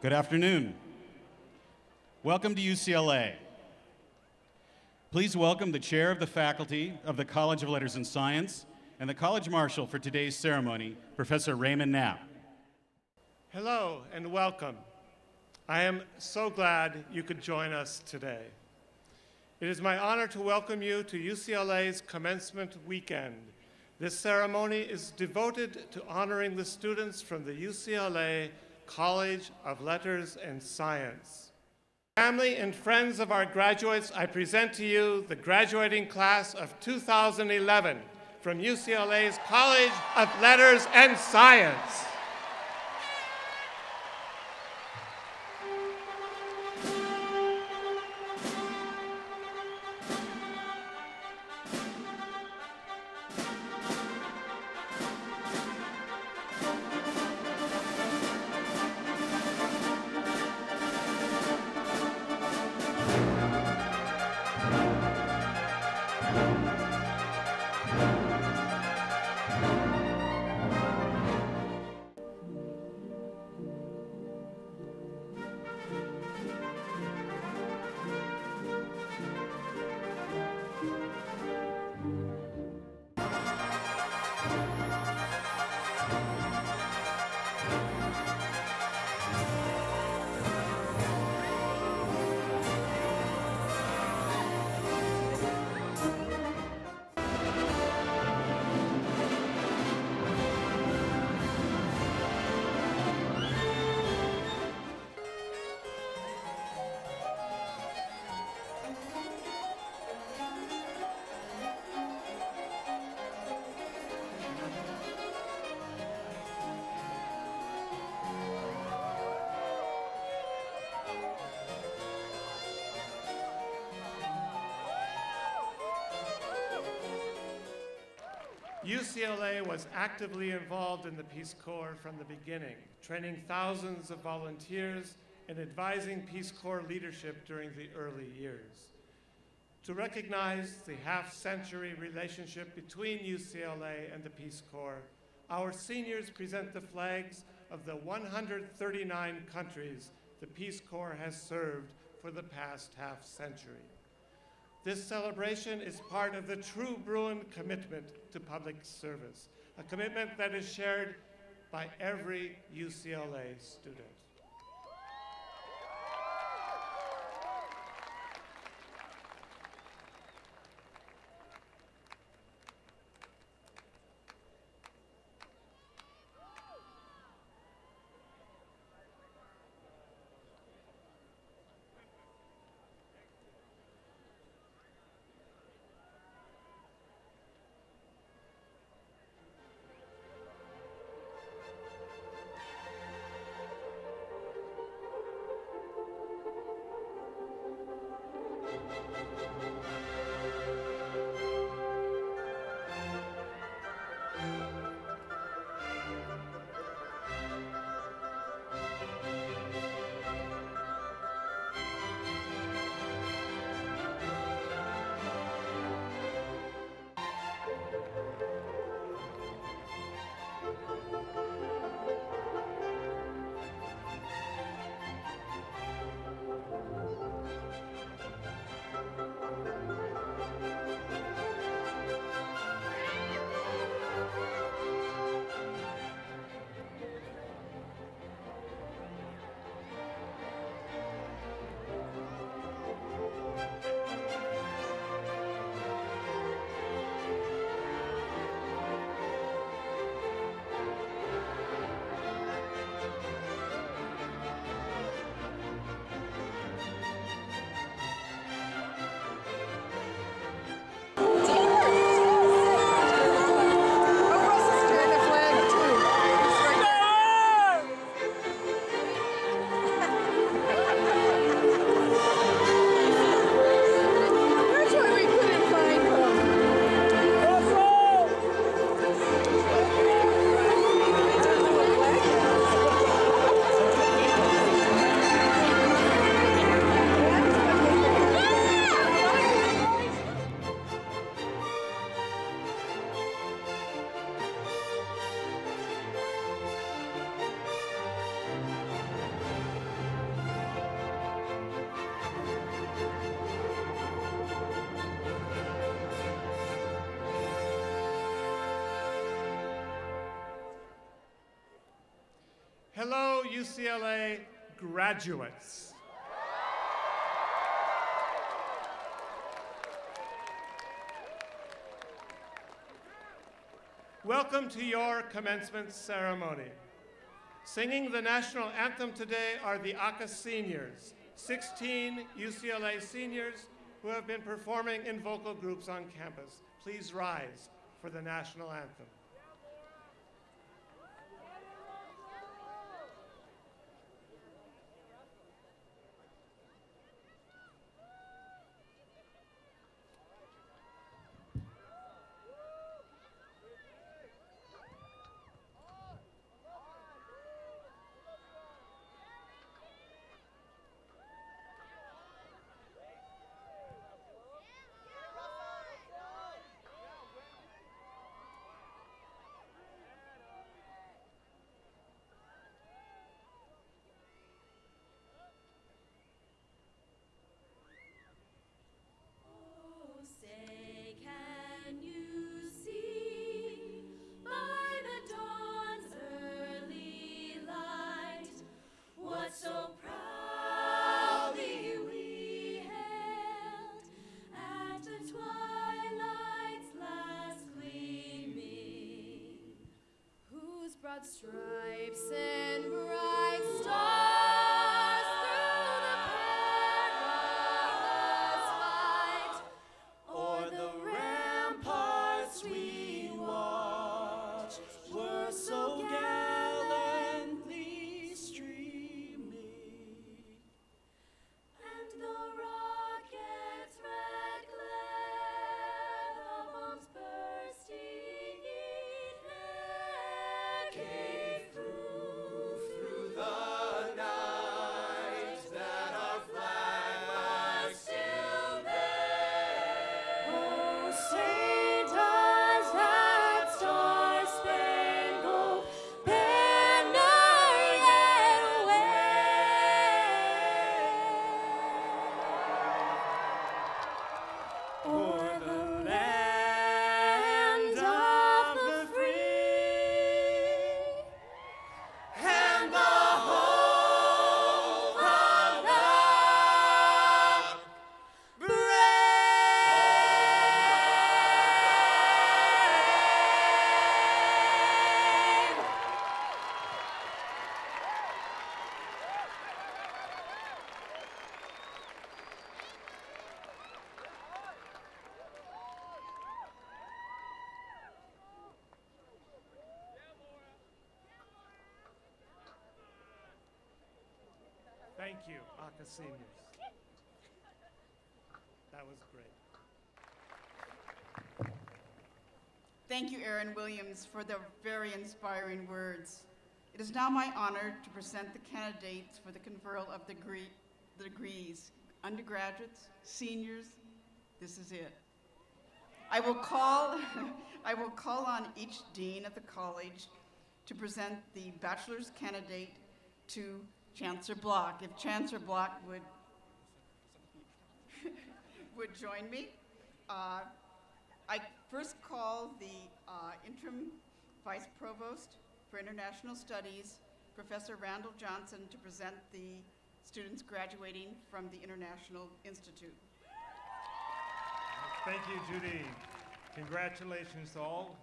Good afternoon. Welcome to UCLA. Please welcome the Chair of the Faculty of the College of Letters and Science and the College Marshal for today's ceremony, Professor Raymond Knapp. Hello and welcome. I am so glad you could join us today. It is my honor to welcome you to UCLA's Commencement Weekend. This ceremony is devoted to honoring the students from the UCLA College of Letters and Science. Family and friends of our graduates, I present to you the graduating class of 2011 from UCLA's College of Letters and Science. UCLA was actively involved in the Peace Corps from the beginning, training thousands of volunteers and advising Peace Corps leadership during the early years. To recognize the half-century relationship between UCLA and the Peace Corps, our seniors present the flags of the 139 countries the Peace Corps has served for the past half-century. This celebration is part of the true Bruin commitment to public service, a commitment that is shared by every UCLA student. Hello, UCLA graduates. Welcome to your commencement ceremony. Singing the National Anthem today are the AcaSeniors, 16 UCLA seniors who have been performing in vocal groups on campus. Please rise for the National Anthem. Stripes and bright stars through the perilous fight, o'er the ramparts we watched were so gallantly streaming, and the rocket's red glare, the bombs bursting in air, came through the night that our flag was still there. Oh, say does that star-spangled banner yet wave o'er the land of the free and the home of the brave. Thank you, AcaSeniors. That was great. Thank you, Aaron Williams, for the very inspiring words. It is now my honor to present the candidates for the conferral of the degrees. Undergraduates, seniors, this is it. I will call on each dean of the college to present the bachelor's candidate to Chancellor Block. If Chancellor Block would join me. I first call the interim Vice Provost for International Studies, Professor Randall Johnson, to present the students graduating from the International Institute. Thank you, Judy. Congratulations to all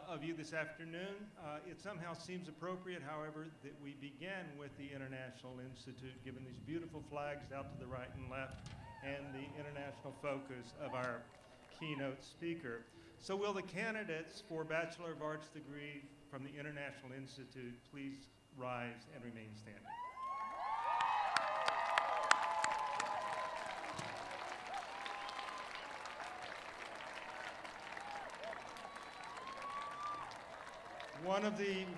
of you this afternoon. It somehow seems appropriate, however, that we begin with the International Institute, given these beautiful flags out to the right and left, and the international focus of our keynote speaker. So will the candidates for Bachelor of Arts degree from the International Institute please rise and remain standing?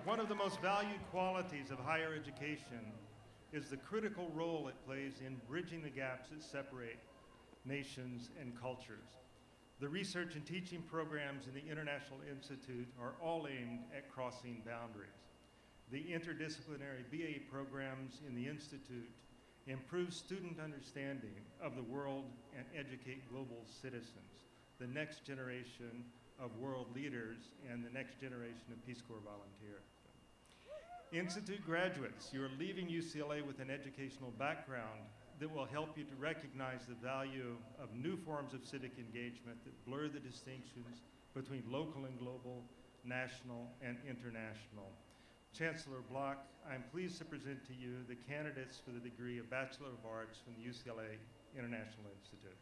One of the most valued qualities of higher education is the critical role it plays in bridging the gaps that separate nations and cultures. The research and teaching programs in the International Institute are all aimed at crossing boundaries. The interdisciplinary BA programs in the Institute improve student understanding of the world and educate global citizens, the next generation of world leaders and the next generation of Peace Corps volunteers. Institute graduates, you are leaving UCLA with an educational background that will help you to recognize the value of new forms of civic engagement that blur the distinctions between local and global, national and international. Chancellor Block, I'm pleased to present to you the candidates for the degree of Bachelor of Arts from the UCLA International Institute.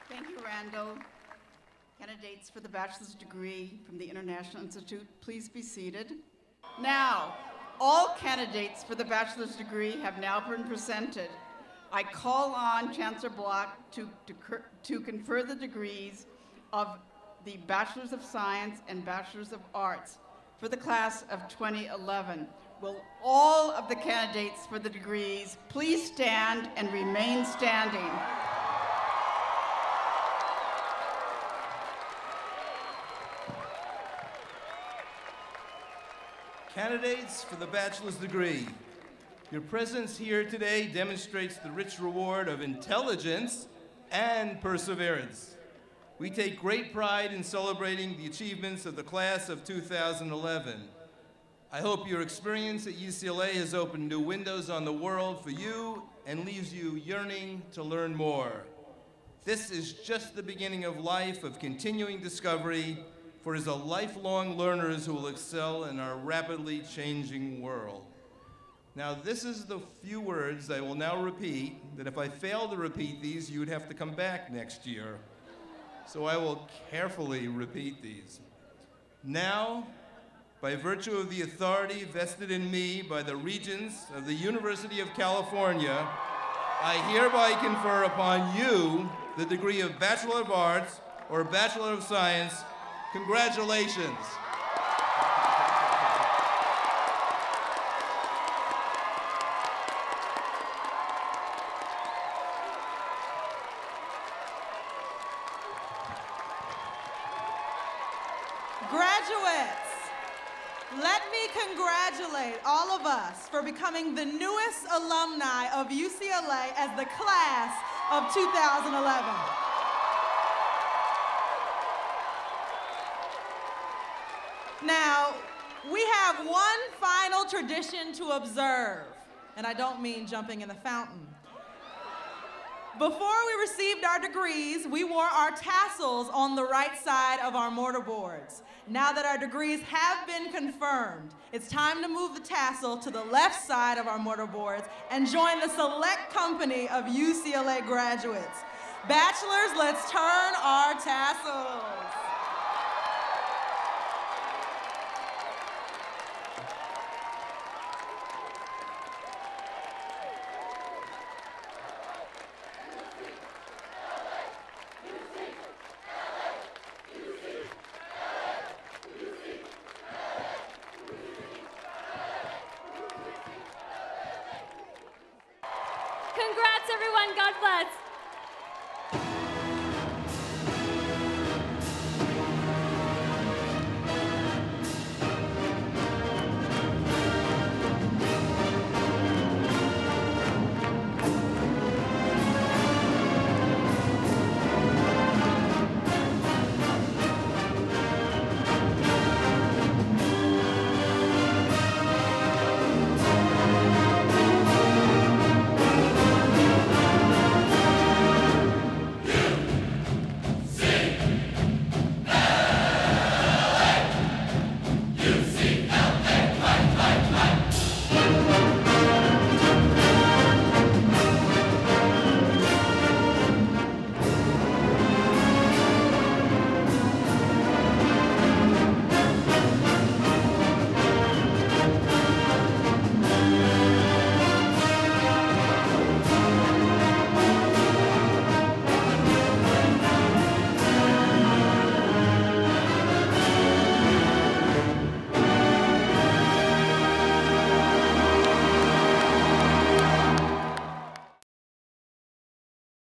Thank you, Randall. Candidates for the bachelor's degree from the International Institute, please be seated. Now, all candidates for the bachelor's degree have now been presented. I call on Chancellor Block to confer the degrees of the Bachelor's of Science and Bachelor's of Arts for the class of 2011. Will all of the candidates for the degrees please stand and remain standing? Candidates for the bachelor's degree, your presence here today demonstrates the rich reward of intelligence and perseverance. We take great pride in celebrating the achievements of the class of 2011. I hope your experience at UCLA has opened new windows on the world for you and leaves you yearning to learn more. This is just the beginning of life, of continuing discovery, for it is a lifelong learners who will excel in our rapidly changing world. Now, this is the few words I will now repeat, that if I fail to repeat these, you would have to come back next year. So I will carefully repeat these. Now, by virtue of the authority vested in me by the Regents of the University of California, I hereby confer upon you the degree of Bachelor of Arts or Bachelor of Science. Congratulations. Graduates, let me congratulate all of us for becoming the newest alumni of UCLA as the class of 2011. Now, we have one final tradition to observe, and I don't mean jumping in the fountain. Before we received our degrees, we wore our tassels on the right side of our mortarboards. Now that our degrees have been confirmed, it's time to move the tassel to the left side of our mortarboards and join the select company of UCLA graduates. Bachelors, let's turn our tassels. Congrats, everyone. God bless.